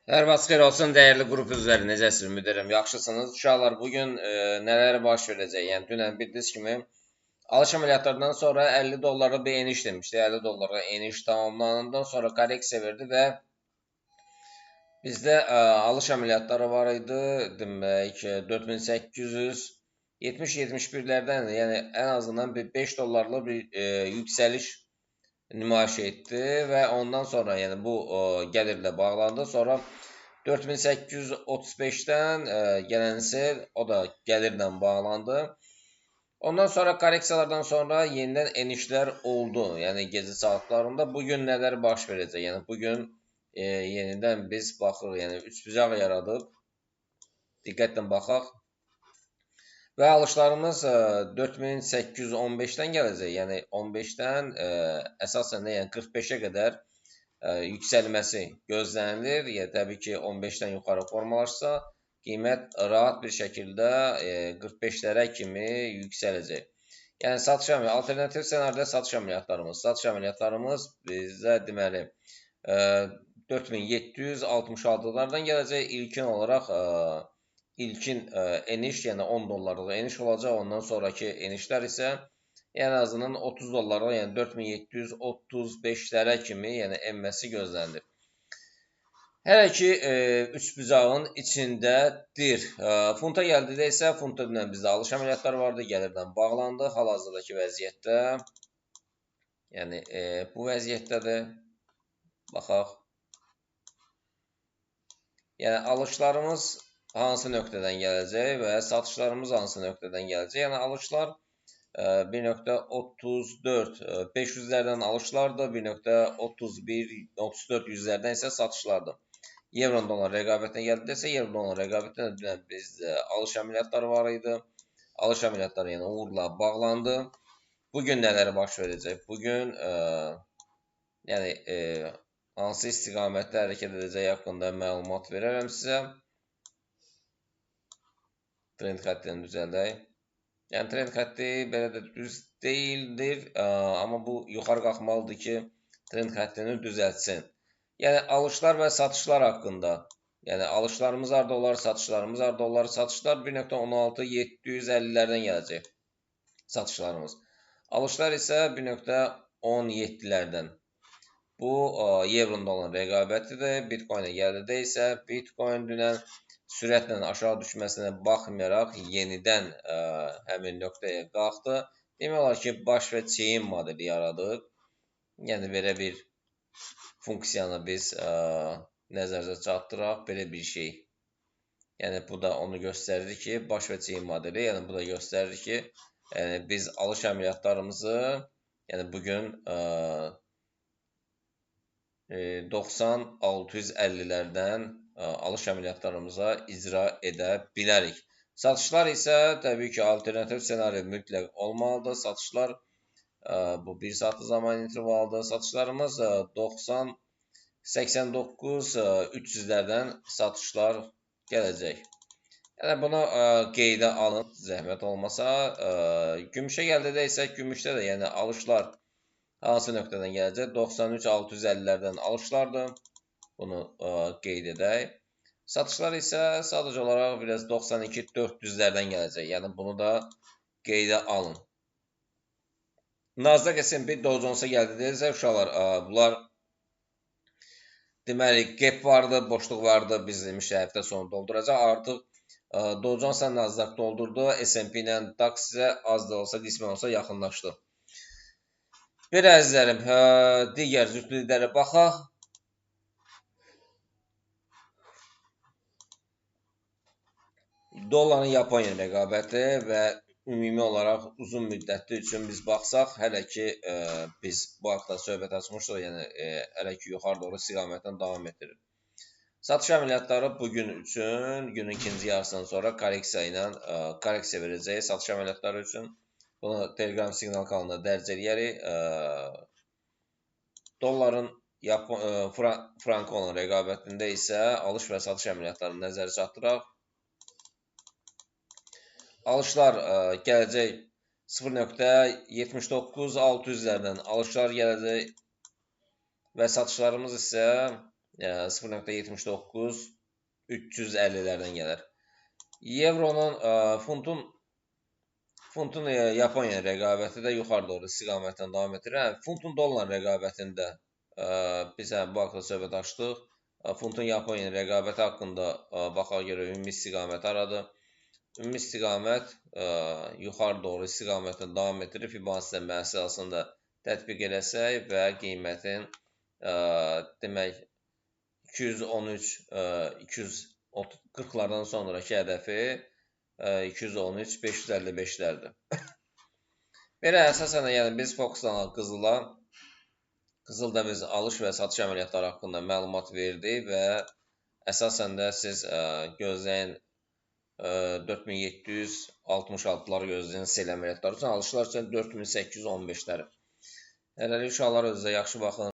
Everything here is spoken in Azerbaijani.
Hər vaxt xeyir olsun, dəyərli qrup üzvləri, necəsiniz? Ümid edirəm, yaxşısınız. Uşaqlar, bugün nələr baş verəcək? Yəni, dünən bildiyiniz kimi, alış əməliyyatlarından sonra 50 dollara bir eniş demişdi. 50 dollara eniş tamamlanandan sonra korreksiya verdi və bizdə alış əməliyyatları var idi. Demək, 4870-71'lərdən, yəni ən azından bir 5 dollarlı bir yüksəliş nümayiş etdi və ondan sonra, yəni bu gəlirlə bağlandı. Sonra 4835'dən gələn sel, o da gəlirlə bağlandı. Ondan sonra korreksiyalardan sonra yenidən enişlər oldu. Yəni gecə saatlarında bugün nələr baş verəcək? Yəni bugün yenidən biz baxırıq, yəni üçbucaq yaradıb. Diqqətlə baxaq. Və alışlarımız 4815'dən gələcək. Yəni 15'dən əsasən yəni 45'ə qədər yüksəlməsi gözlənilir. Yəni təbii ki, 15'dən yuxarı formalaşsa, qiymət rahat bir şəkildə 45'lərə kimi yüksələcək. Yəni satış əməliyyatı, alternativ ssenaridə satış əməliyyatlarımız bizə deməli 4766'lardan gələcək. İlkin olaraq İlkin eniş, yəni 10 dollarlıq eniş olacaq. Ondan sonraki enişlər isə ən azından 30 dollarlıq, yəni 4735'lərə kimi yəni enməsi gözlənilir. Hələ ki, üçbucağın içindədir. Funta gəldikdə isə, funta dünən bizdə alış əməliyyatları vardı, gəlirdən bağlandı. Hal-hazırdakı vəziyyətdə, yəni bu vəziyyətdədir. Baxaq. Yəni alışlarımız hansı nöqtədən gələcək və satışlarımız hansı nöqtədən gələcək? Yəni alışlar 1.34 500'lərdən alışlardır, 1.31 34 100'lərdən isə satışlardır. Evro dolar rəqabətinə gəldikdə isə evro dolar rəqabətində dünən bizdə alış əməliyyatları var idi. Alış əməliyyatları yəni uğurla bağlandı. Bugün nələr baş verəcək? Bugün yəni hansı istiqamətdə hərəkət edəcək haqqında məlumat verərəm sizə. Trend xəttini düzəldək. Yəni trend xətti belə də düz deyildir, amma bu yuxarı qalxmalıdır ki, trend xəttini düzəltsin. Yəni alışlar və satışlar haqqında. Yəni alışlarımız harda olar, satışlarımız harda olar? Satışlar 1.16 750'lərdən gələcək. Satışlarımız. Alışlar isə 1.17'lərdən. Bu evro dolar rəqabətidir. Bitcoin'ə gəldikdə isə Bitcoin dünən sürətlə aşağı düşməsinə baxmayaraq yenidən həmin nöqtəyə qalxdı. Demək olar ki, baş və çeyin modeli yaradıb. Yəni belə bir funksiyanı biz nəzərdə çatdıraq, belə bir şey. Yəni bu da onu göstərir ki, baş və çeyin modeli, yəni bu da göstərir ki, yəni biz alış əməliyyatlarımızı, yəni bugün 90-650'lərdən alış əməliyyatlarımıza icra edə bilərik. Satışlar isə təbii ki, alternativ ssenari mütləq olmalıdır. Satışlar bu 1 saatlı zaman intervalıdır. Satışlarımız 90-89-300'lərdən satışlar gələcək. Yəni bunu qeydə alın, zəhmət olmasa. Gümüşə gəldikdə isə gümüşdə də yəni alışlar hansı nöqtədən gələcək? 93-650'lərdən alışlardır. Bunu qeyd edək. Satışlar isə sadəcə olaraq biraz 92-400'lərdən gələcək. Yəni bunu da qeydə alın. Nasdaq S&P Dow Jones-a gəldikdə isə uşaqlar, bunlar deməli gap vardı, boşluq vardı. Biz demişdik həftə sonu dolduracaq. Artıq Dow Jones-la Nasdaq doldurdu. S&P ilə DAX isə az da olsa, qismən olsa yaxınlaşdı. Belə əzizlərim, digər cütlüklərə baxaq. Doların Yaponiya rəqabəti və ümumi olaraq uzun müddətli üçün biz baxsaq, hələ ki biz bu haqda söhbət açmışdıq, yəni hələ ki yuxarı doğru istiqamətdən davam etdirir. Satış əməliyyatları bugün üçün, günün ikinci yarısından sonra korreksiya verəcək satış əməliyyatları üçün. Bunu Telegram siqnal kanalında dərc eləyərik. Dolların frank olan rəqabətində isə alış və satış əməliyyatlarını nəzərə çatdıraq. Alışlar gələcək 0.79-600'lərdən alışlar gələcək və satışlarımız isə 0.79 350-lərdən gəlir. Evronun, funtun Yaponiya rəqabəti də yuxarı doğru istiqamətlə davam edir. Funtun dollar rəqabətində biz bu haqda söhbət açdıq. Funtun Yaponiya rəqabəti haqqında baxaq görə ümumi istiqamət aradı. Ümumi istiqamət yuxarı doğru istiqamətlə davam etdirir. Fibonacci məhsulunda tətbiq eləsək və qiymətin demək 213 240-lardan sonraki hədəfi 213 555-lərdir. Belə əsasən yəni biz fokuslanaq qızıla. Qızılda biz alış və satış əməliyyatları haqqında məlumat verdik və əsasən də siz gözləyin 4766-ları gözləyin sel əməliyyatları üçün, alışlar üçün 4815-ləri. Hələlik uşaqlar özünüzə yaxşı baxın.